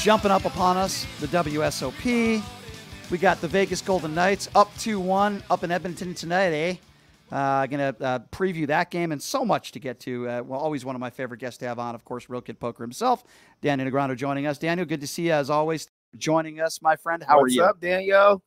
jumping up upon us, the WSOP. We got the Vegas Golden Knights up 2-1 up in Edmonton tonight, eh? Going to preview that game and so much to get to. Well, always one of my favorite guests to have on, of course, Real Kid Poker himself, Daniel Negreanu joining us. Daniel, good to see you as always. Joining us, my friend. How are you? What's up, Daniel?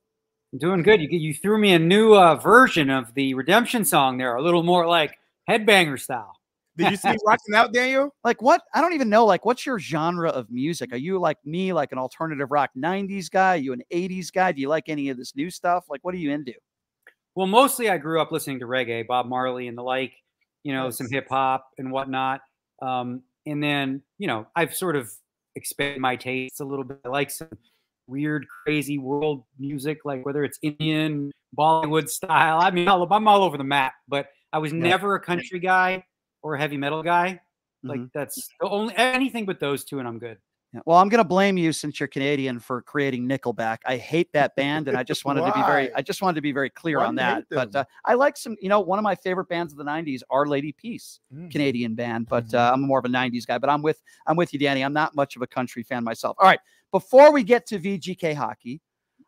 I'm doing good. You threw me a new version of the Redemption song there, a little more like headbanger style. Did you see me rocking out, Daniel? Like what? I don't even know. Like, what's your genre of music? Are you like me, like an alternative rock 90s guy? Are you an 80s guy? Do you like any of this new stuff? Like, what are you into? Well, mostly I grew up listening to reggae, Bob Marley and the like, Yes. some hip hop and whatnot. And then, I've sort of expanded my tastes a little bit. I like some weird, crazy world music, like whether it's Indian, Bollywood style. I mean, I'm all over the map, but I was never a country guy or a heavy metal guy. Like that's the only anything but those two, and I'm good. Yeah. Well, I'm going to blame you since you're Canadian for creating Nickelback. I hate that band, and I just wanted to be very clear on that. But I like some, one of my favorite bands of the '90s, Our Lady Peace, Canadian band. But I'm more of a '90s guy. But I'm with you, Danny. I'm not much of a country fan myself. All right, before we get to VGK hockey,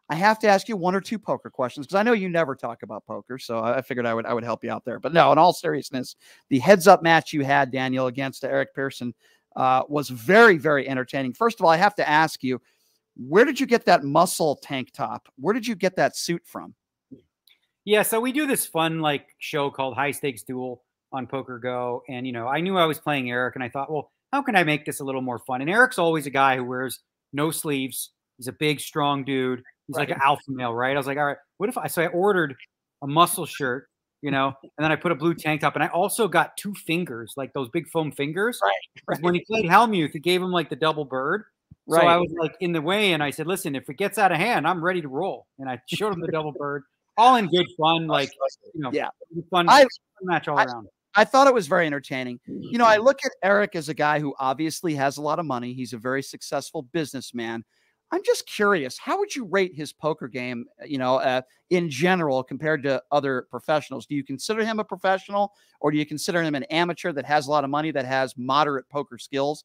I have to ask you one or two poker questions because I know you never talk about poker, so I figured I would help you out there. But no, in all seriousness, the heads-up match you had, Daniel, against Eric Pearson was very, very entertaining. First of all, I have to ask you, where did you get that muscle tank top? Where did you get that suit from? Yeah, so we do this fun show called High Stakes Duel on Poker Go, and I knew I was playing Eric, and I thought, well, how can I make this a little more fun? And Eric's always a guy who wears no sleeves. He's a big, strong dude. He's like an alpha male, right? I was like, all right, what if so I ordered a muscle shirt, and then I put a blue tank top, and I also got 2 fingers, like those big foam fingers. Right. When he played Hellmuth, he gave him like the double bird. So I was like in the way, and I said, listen, if it gets out of hand, I'm ready to roll. And I showed him the double bird, all in good fun, fun match all around. I thought it was very entertaining. I look at Eric as a guy who obviously has a lot of money. He's a very successful businessman. I'm just curious, how would you rate his poker game, in general compared to other professionals? Do you consider him a professional, or do you consider him an amateur that has a lot of money, that has moderate poker skills?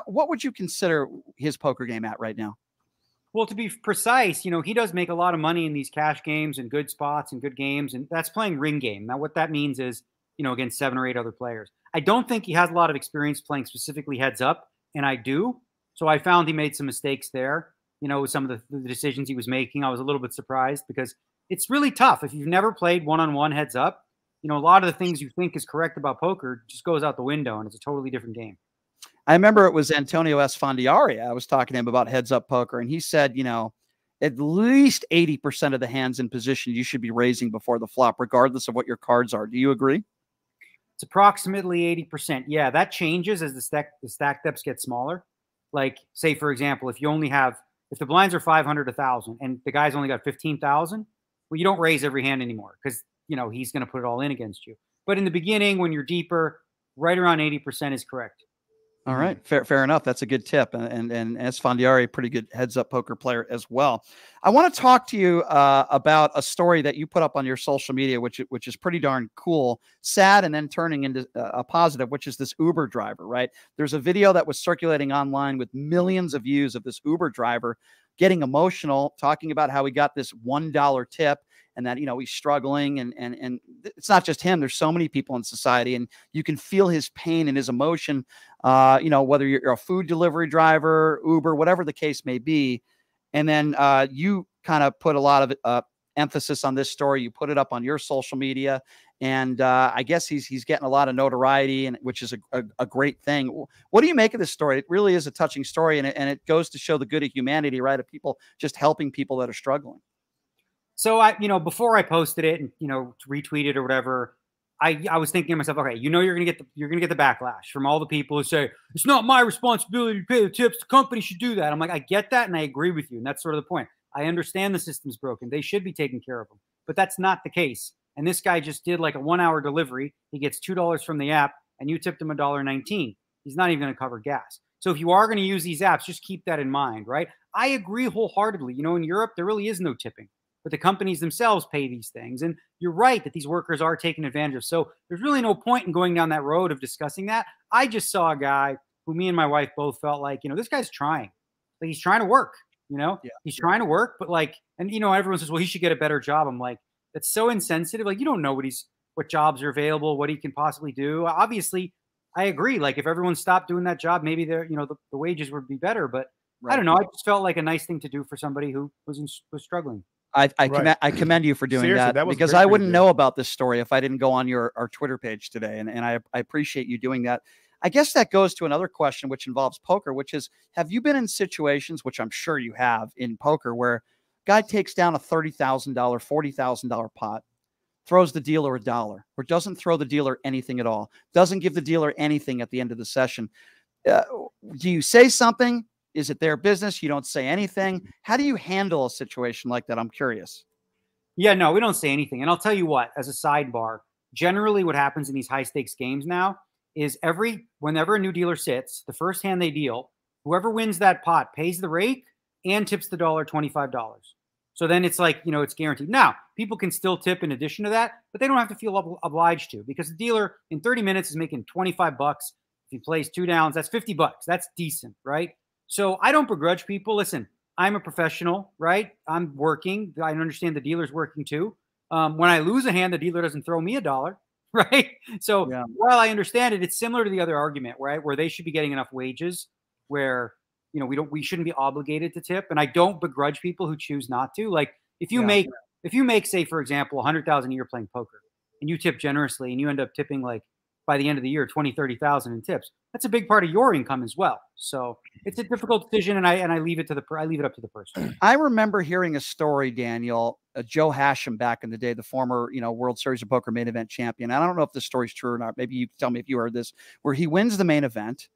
What would you consider his poker game at right now? Well, to be precise, he does make a lot of money in these cash games and good spots and good games, and that's playing ring game. Now, what that means is, against 7 or 8 other players. I don't think he has a lot of experience playing specifically heads up, and I do. So I found he made some mistakes there, with some of the decisions he was making. I was a little bit surprised because it's really tough. If you've never played one-on-one heads up, a lot of the things you think is correct about poker just goes out the window, and it's a totally different game. I remember it was Antonio Esfandiari. I was talking to him about heads up poker, and he said, at least 80% of the hands in position you should be raising before the flop, regardless of what your cards are. Do you agree? It's approximately 80%. Yeah, that changes as the stack depths get smaller. Like, say, for example, if the blinds are 500, 1,000, and the guy's only got 15,000, well, you don't raise every hand anymore because, he's going to put it all in against you. But in the beginning, when you're deeper, right around 80% is correct. All right. Fair enough. That's a good tip. And Esfandiari, pretty good heads-up poker player as well. I want to talk to you about a story that you put up on your social media, which is pretty darn cool, sad, and then turning into a positive, which is this Uber driver, right? There's a video that was circulating online with millions of views of this Uber driver getting emotional, talking about how he got this $1 tip, and that, he's struggling, and it's not just him. There's so many people in society, and you can feel his pain and his emotion, whether you're a food delivery driver, Uber, whatever the case may be. And then you kind of put a lot of emphasis on this story. You put it up on your social media, and I guess he's getting a lot of notoriety, and which is a great thing. What do you make of this story? It really is a touching story, and it goes to show the good of humanity, right? Of people just helping people that are struggling. So before I posted it and, retweeted or whatever, I was thinking to myself, okay, you're going to get the backlash from all the people who say, it's not my responsibility to pay the tips. The company should do that. I'm like, I get that. And I agree with you. And that's sort of the point. I understand the system's broken. They should be taking care of them, but that's not the case. And this guy just did like a 1-hour delivery. He gets $2 from the app, and you tipped him $1.19. He's not even going to cover gas. So if you are going to use these apps, just keep that in mind, right? I agree wholeheartedly. In Europe, there really is no tipping. But the companies themselves pay these things. And you're right that these workers are taken advantage of. So there's really no point in going down that road of discussing that. I just saw a guy who me and my wife both felt like, this guy's trying. Like, he's trying to work, Yeah. he's trying to work, but like, and everyone says, well, he should get a better job. I'm like, that's so insensitive. Like, you don't know what jobs are available, what he can possibly do. Obviously, I agree. Like, if everyone stopped doing that job, maybe the wages would be better. But I don't know. I just felt like a nice thing to do for somebody who was struggling. I commend you for doing Seriously, that was because very I wouldn't good. know about this story if I didn't go on our Twitter page today. And I appreciate you doing that. I guess that goes to another question, which involves poker, which is, have you been in situations, which I'm sure you have in poker, where guy takes down a $30,000, $40,000 pot, throws the dealer a dollar, or doesn't throw the dealer anything at all, doesn't give the dealer anything at the end of the session? Do you say something? Is it their business? You don't say anything. How do you handle a situation like that? I'm curious. Yeah, no, we don't say anything. And I'll tell you what, as a sidebar, generally what happens in these high stakes games now is whenever a new dealer sits, the first hand they deal, whoever wins that pot pays the rake and tips the dollar $25. So then it's like, it's guaranteed. Now, people can still tip in addition to that, but they don't have to feel obliged to, because the dealer in 30 minutes is making $25. If he plays 2 downs, that's $50. That's decent, right? So I don't begrudge people. Listen, I'm a professional, right? I'm working. I understand the dealer's working too. When I lose a hand, the dealer doesn't throw me a dollar, right? So while I understand it, it's similar to the other argument, right? Where they should be getting enough wages where, we shouldn't be obligated to tip. And I don't begrudge people who choose not to. Like, if you make, say, for example, 100,000 a year playing poker, and you tip generously and you end up tipping, like, by the end of the year, 20, 30,000 in tips, that's a big part of your income as well. So it's a difficult decision, and I leave it up to the person. I remember hearing a story, Daniel, Joe Hashem back in the day, the former, World Series of Poker main event champion. I don't know if this story's true or not. Maybe you tell me if you heard this, where he wins the main event,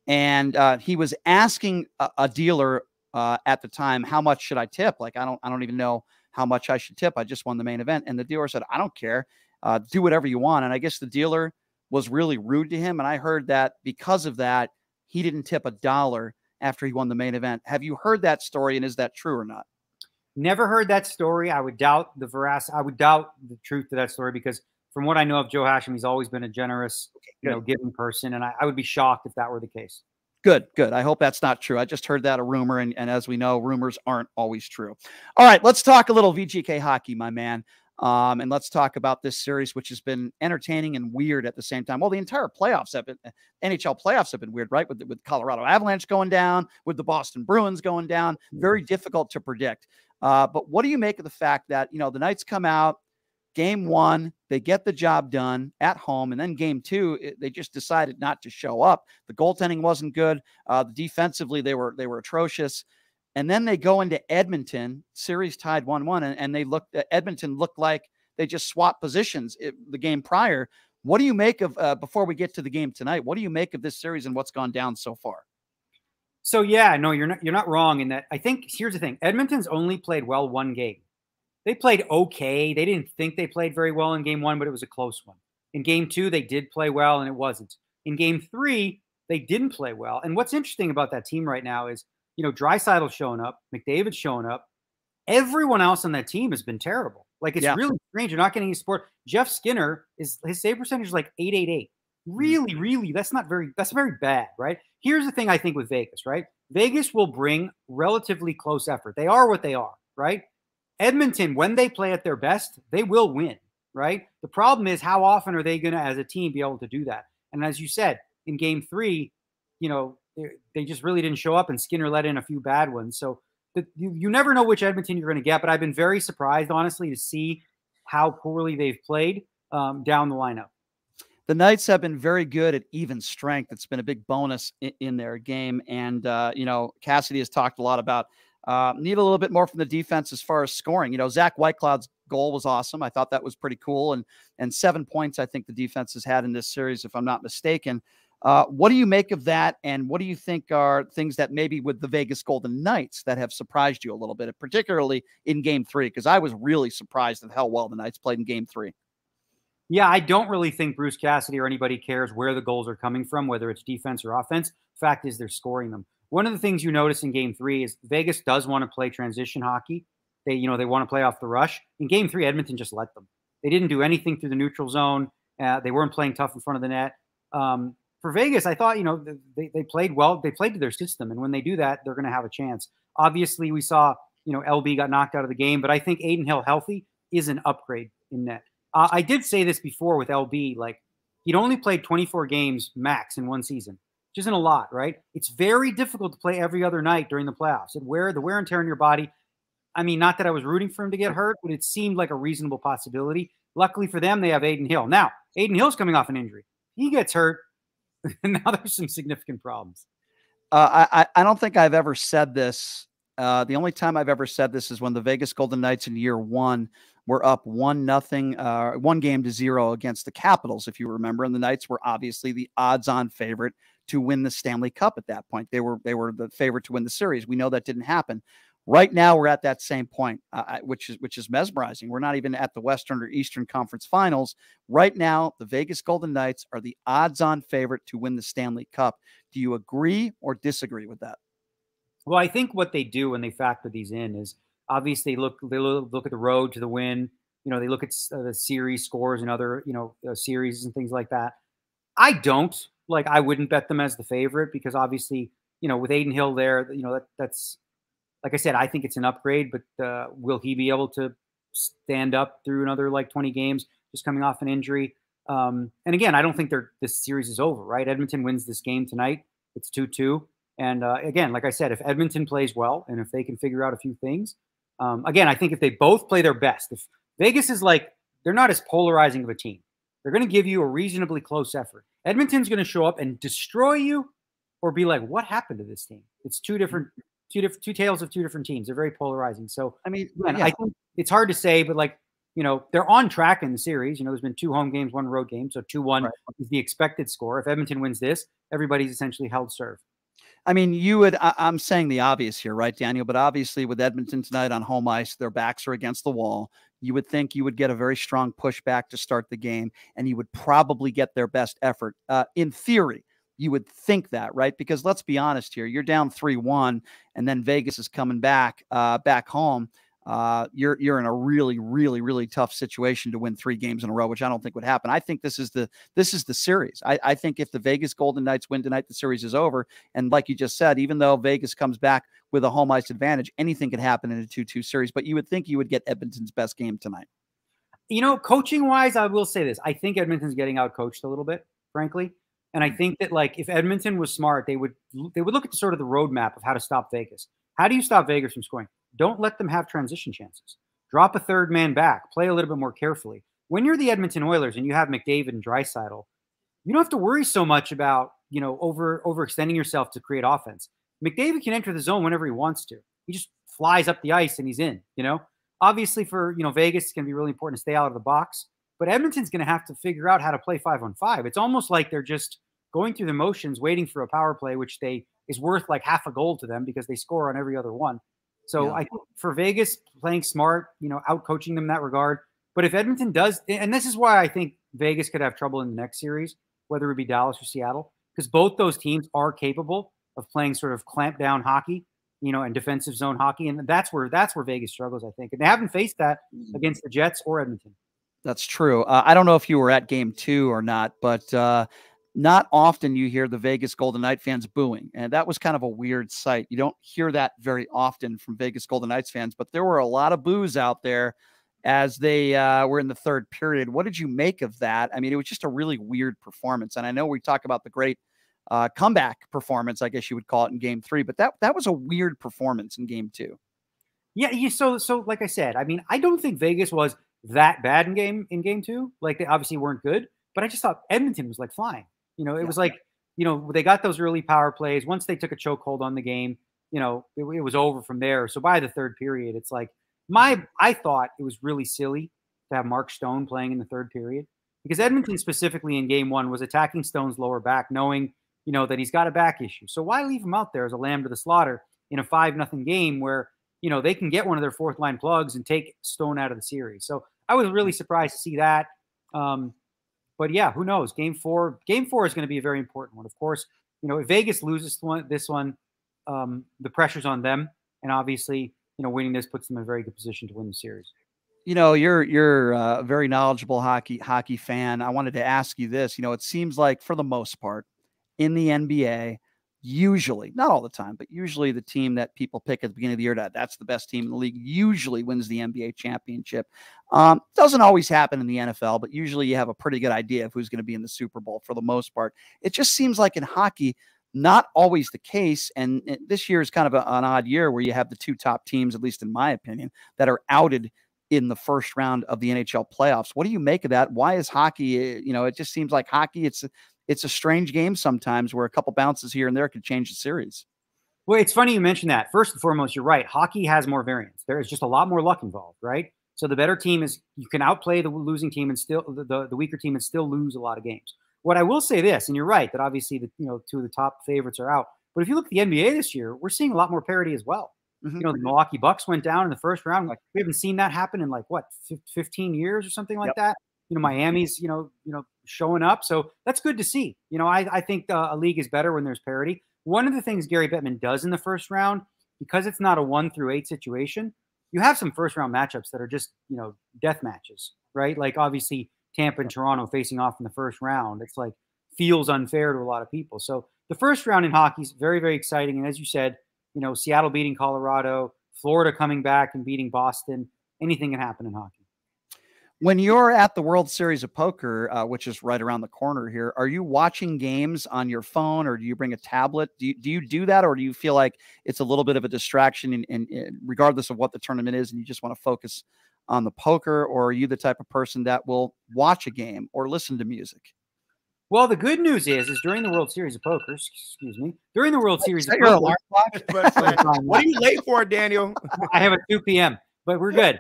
and he was asking a dealer at the time, how much should I tip? Like, I don't even know how much I should tip. I just won the main event. And the dealer said, I don't care. Do whatever you want. And I guess the dealer was really rude to him. And I heard that because of that, he didn't tip a dollar after he won the main event. Have you heard that story? And is that true or not? Never heard that story. I would doubt the truth to that story, because from what I know of Joe Hashem, he's always been a generous, giving person. And I would be shocked if that were the case. Good. I hope that's not true. I just heard that a rumor. And as we know, rumors aren't always true. All right, let's talk a little VGK hockey, my man. And let's talk about this series, which has been entertaining and weird at the same time. Well, the entire NHL playoffs have been weird, right? With Colorado Avalanche going down, with the Boston Bruins going down, very difficult to predict. But what do you make of the fact that, the Knights come out, game 1, they get the job done at home, and then game 2, they just decided not to show up. The goaltending wasn't good. Defensively, they were atrocious. And then they go into Edmonton, series tied 1-1, and Edmonton looked like they just swapped positions the game prior. What do you make of, before we get to the game tonight, what do you make of this series and what's gone down so far? So yeah, no, you're not wrong in that. I think here's the thing. Edmonton's only played well one game. They played okay. They didn't think they played very well in game 1, but it was a close one. In game 2, they did play well, and it wasn't. In game 3, they didn't play well. And what's interesting about that team right now is, Draisaitl's showing up, McDavid's showing up. Everyone else on that team has been terrible. Like, it's really strange. You're not getting any support. Jeff Skinner, his save percentage is like .888. Really, really, that's very bad, right? Here's the thing I think with Vegas, right? Vegas will bring relatively close effort. They are what they are, right? Edmonton, when they play at their best, they will win, right? The problem is, how often are they going to, as a team, be able to do that? And as you said, in game 3, they just really didn't show up, and Skinner let in a few bad ones. So you never know which Edmonton you're going to get, but I've been very surprised, honestly, to see how poorly they've played down the lineup. The Knights have been very good at even strength. It's been a big bonus in their game. And, Cassidy has talked a lot about need a little bit more from the defense as far as scoring. Zach Whitecloud's goal was awesome. I thought that was pretty cool. And 7 points, I think the defense has had in this series, if I'm not mistaken. What do you make of that? And what do you think are things that maybe with the Vegas Golden Knights that have surprised you a little bit, particularly in game 3? Because I was really surprised at how well the Knights played in game 3. Yeah, I don't really think Bruce Cassidy or anybody cares where the goals are coming from, whether it's defense or offense. Fact is, they're scoring them. One of the things you notice in game 3 is Vegas does want to play transition hockey. They want to play off the rush. In game 3, Edmonton just let them. They didn't do anything through the neutral zone. They weren't playing tough in front of the net. for Vegas, I thought, they played well. They played to their system. And when they do that, they're going to have a chance. Obviously, we saw, LB got knocked out of the game, but I think Aiden Hill healthy is an upgrade in net. I did say this before with LB, like he'd only played 24 games max in one season, which isn't a lot, right? It's very difficult to play every other night during the playoffs. The wear and tear on your body. I mean, not that I was rooting for him to get hurt, but it seemed like a reasonable possibility. Luckily for them, they have Aiden Hill. Now, Aiden Hill's coming off an injury. He gets hurt, and now there's some significant problems. I don't think I've ever said this. The only time I've ever said this is when the Vegas Golden Knights in year one were up 1-0, 1-0 against the Capitals, if you remember. And the Knights were obviously the odds-on favorite to win the Stanley Cup at that point. They were the favorite to win the series. We know that didn't happen. Right now, we're at that same point, which is mesmerizing. We're not even at the Western or Eastern Conference Finals. Right now, the Vegas Golden Knights are the odds-on favorite to win the Stanley Cup. Do you agree or disagree with that? Well, I think what they do when they factor these in is obviously they look at the road to the win. They look at the series scores and other series and things like that. I don't I wouldn't bet them as the favorite because obviously with Aiden Hill there, that's. Like I said, I think it's an upgrade, but will he be able to stand up through another 20 games just coming off an injury? And again, I don't think this series is over, right? Edmonton wins this game tonight. It's 2-2. And again, like I said, if Edmonton plays well and if they can figure out a few things, again, I think if they both play their best, if Vegas is they're not as polarizing of a team. They're going to give you a reasonably close effort. Edmonton's going to show up and destroy you or be like, what happened to this team? It's two tales of two different teams. They're very polarizing. So, I mean, I think it's hard to say, but they're on track in the series. There's been 2 home games, 1 road game. So 2-1 is the expected score. If Edmonton wins this, everybody's essentially held serve. I mean, I'm saying the obvious here, right, Daniel? But obviously with Edmonton tonight on home ice, their backs are against the wall. You would think you would get a very strong pushback to start the game, and you would probably get their best effort. In theory, you would think that, right? Because let's be honest here, you're down 3-1, and then Vegas is coming back home. You're in a really, really, really tough situation to win 3 games in a row, which I don't think would happen. I think this is the series. I think if the Vegas Golden Knights win tonight, the series is over. And like you just said, even though Vegas comes back with a home ice advantage, anything could happen in a 2-2 series. But you would think you would get Edmonton's best game tonight. Coaching wise, I will say this: I think Edmonton's getting out coached a little bit, frankly. And I think that if Edmonton was smart, they would look at sort of the roadmap of how to stop Vegas. How do you stop Vegas from scoring? Don't let them have transition chances. Drop a third man back. Play a little bit more carefully. When you're the Edmonton Oilers and you have McDavid and Draisaitl, you don't have to worry so much about overextending yourself to create offense. McDavid can enter the zone whenever he wants to. He just flies up the ice and he's in. Obviously for Vegas, it's going to be really important to stay out of the box. But Edmonton's going to have to figure out how to play 5-on-5. It's almost like they're just going through the motions, waiting for a power play, which is worth half a goal to them because they score on every other one. So I think for Vegas, playing smart, out coaching them in that regard. But if Edmonton does, and this is why I think Vegas could have trouble in the next series, whether it be Dallas or Seattle, because both those teams are capable of playing sort of clamp down hockey, and defensive zone hockey. And that's where Vegas struggles, I think. And they haven't faced that against the Jets or Edmonton. That's true. I don't know if you were at game 2 or not, but not often you hear the Vegas Golden Knight fans booing. And that was kind of a weird sight. You don't hear that very often from Vegas Golden Knights fans, but there were a lot of boos out there as they were in the third period. What did you make of that? I mean, it was just a really weird performance. And I know we talk about the great comeback performance, I guess you would call it, in game 3, but that was a weird performance in game 2. Yeah. So like I said, I mean, I don't think Vegas was that bad in game 2. They obviously weren't good, but I just thought Edmonton was flying. It was they got those early power plays. Once they took a chokehold on the game, it was over from there. So by the third period, it's I thought it was really silly to have Mark Stone playing in the third period because Edmonton specifically in game 1 was attacking Stone's lower back, knowing, that he's got a back issue. So why leave him out there as a lamb to the slaughter in a 5-0 game where, they can get one of their 4th line plugs and take Stone out of the series. So I was really surprised to see that. But yeah, who knows? Game 4 is going to be a very important one. Of course, if Vegas loses this one, the pressure's on them. And obviously, winning this puts them in a very good position to win the series. You're a very knowledgeable hockey fan. I wanted to ask you this. It seems like for the most part, in the NBA, usually, not all the time, but usually the team that people pick at the beginning of the year, that's the best team in the league, usually wins the NBA championship. Doesn't always happen in the NFL, but usually you have a pretty good idea of who's going to be in the Super Bowl for the most part. It just seems like in hockey, not always the case. And this year is kind of an odd year where you have the two top teams, at least in my opinion, that are outed in the first round of the NHL playoffs. What do you make of that? Why is hockey, it just seems like hockey, it's a strange game sometimes where a couple bounces here and there could change the series. Well, it's funny you mentioned that. First and foremost, you're right. Hockey has more variance. There is just a lot more luck involved, right? So the better team you can outplay the losing team and still the weaker team and still lose a lot of games. What I will say this, and you're right, that obviously two of the top favorites are out. But if you look at the NBA this year, we're seeing a lot more parity as well. Mm-hmm. The Milwaukee Bucks went down in the first round. Like, we haven't seen that happen in 15 years or something like that. Miami's, showing up. So that's good to see. I think a league is better when there's parity. One of the things Gary Bettman does in the first round, because it's not a 1-8 situation, you have some first round matchups that are just, death matches, right? Like obviously Tampa and Toronto facing off in the first round. It's like feels unfair to a lot of people. So the first round in hockey is very, very exciting. And as you said, Seattle beating Colorado, Florida coming back and beating Boston, anything can happen in hockey. When you're at the World Series of Poker, which is right around the corner here, are you watching games on your phone or do you bring a tablet? Do you do that, or do you feel like it's a little bit of a distraction and regardless of what the tournament is and you just want to focus on the poker, or are you the type of person that will watch a game or listen to music? Well, the good news is during the World Series of Poker, during the World Series of Poker, alarm clock? What are you late for, Daniel? I have a 2 p.m., but we're good.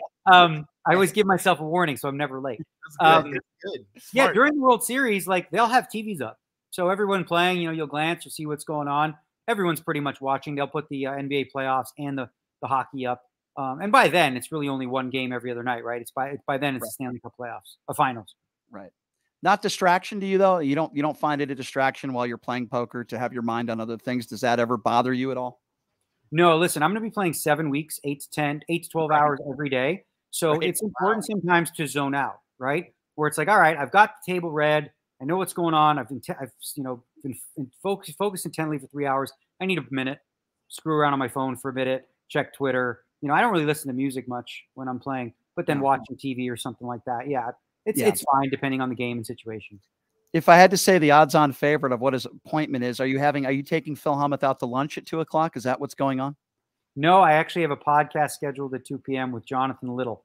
I always give myself a warning, so I'm never late. That's good. Yeah, during the World Series, they'll have TVs up. So everyone playing, you'll glance, you'll see what's going on. Everyone's pretty much watching. They'll put the NBA playoffs and the hockey up. And by then, it's really only one game every other night, right? By then, it's the Stanley Cup playoffs, finals. Right. Not distraction to you, though? You don't find it a distraction while you're playing poker to have your mind on other things? Does that ever bother you at all? No, listen, I'm going to be playing 7 weeks, 8 to 12 hours every day. So it's important sometimes to zone out, right? Where it's like, all right, I've got the table read. I know what's going on. I've been focused intently for 3 hours. I need a minute. Screw around on my phone for a minute. Check Twitter. I don't really listen to music much when I'm playing, but then watching TV or something like that. Yeah, it's fine depending on the game and situation. If I had to say the odds-on favorite of what his appointment is, are you taking Phil Hellmuth out to lunch at 2:00? Is that what's going on? No, I actually have a podcast scheduled at 2 p.m. with Jonathan Little.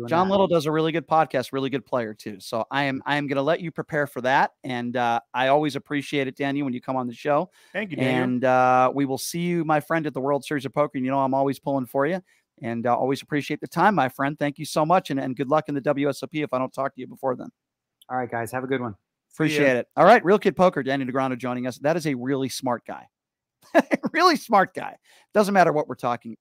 John Little does a really good podcast, really good player too. So I am going to let you prepare for that. And I always appreciate it, Daniel, when you come on the show. Thank you, Daniel. And we will see you, my friend, at the World Series of Poker. And I'm always pulling for you. And always appreciate the time, my friend. Thank you so much. And good luck in the WSOP if I don't talk to you before then. All right, guys. Have a good one. Appreciate it. All right. Real Kid Poker, Daniel Negreanu joining us. That is a really smart guy. Really smart guy. Doesn't matter what we're talking